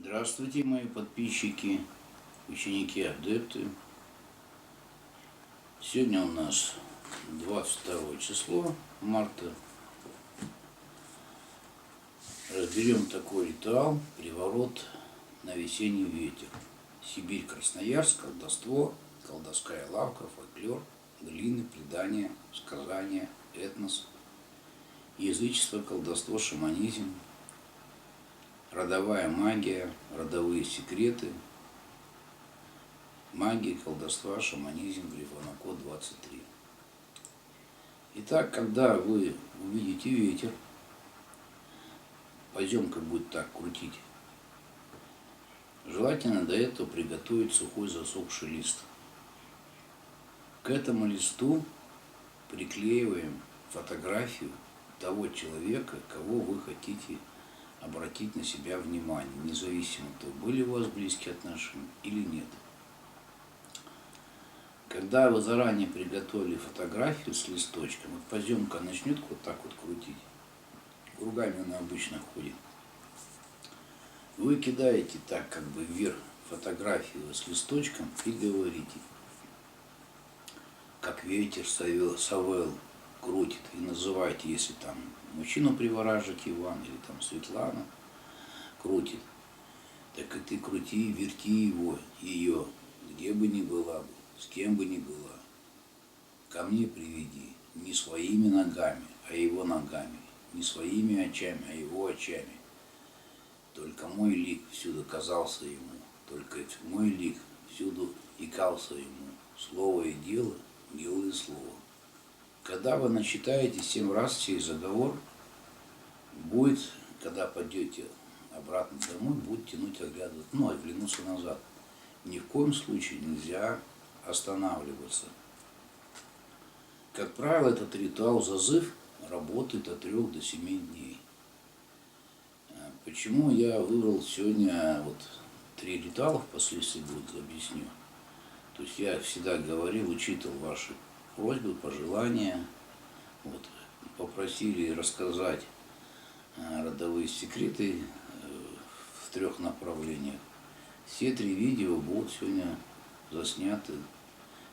Здравствуйте, мои подписчики, ученики, адепты. Сегодня у нас 22 число марта. Разберем такой ритуал «Приворот на весенний ветер». Сибирь, Красноярск, колдовство, колдовская лавка, фольклор, глины, предания, сказания, этнос, язычество, колдовство, шаманизм, родовая магия, родовые секреты, магия, колдовства, шаманизм, грифонокод 23. Итак, когда вы увидите ветер, поземка будет так крутить, желательно до этого приготовить сухой засохший лист. К этому листу приклеиваем фотографию того человека, кого вы хотите обратить на себя внимание, независимо от того, были у вас близкие отношения или нет. Когда вы заранее приготовили фотографию с листочком, вот поземка начнет вот так вот крутить, кругами она обычно ходит, вы кидаете так как бы вверх фотографию с листочком и говорите, как ветер совел крутит, и называете, если там мужчину привораживаете, Иван, или там Светлана крутит, так и ты крути, верти его, ее, где бы ни была бы, с кем бы ни была, ко мне приведи, не своими ногами, а его ногами, не своими очами, а его очами. Только мой лик всюду казался ему, только мой лик всюду икался ему. Слово и дело, дело и слово. Когда вы начитаете 7 раз сей заговор, будет, когда пойдете обратно домой, будет тянуть оглядывать, оглянуться назад. Ни в коем случае нельзя останавливаться. Как правило, этот ритуал зазыв работает от 3 до 7 дней. Почему я выбрал сегодня 3 ритуала, впоследствии объясню. То есть я всегда говорил, учитывал ваши просьбы, пожелания. Попросили рассказать родовые секреты в 3 направлениях. Все 3 видео будут сегодня засняты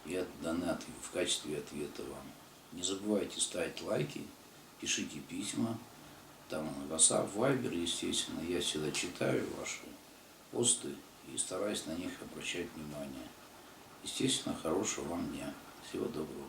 и отданы в качестве ответа вам. Не забывайте ставить лайки, пишите письма. Там WhatsApp, Viber, естественно. Я всегда читаю ваши посты и стараюсь на них обращать внимание. Естественно, хорошего вам дня. Всего доброго.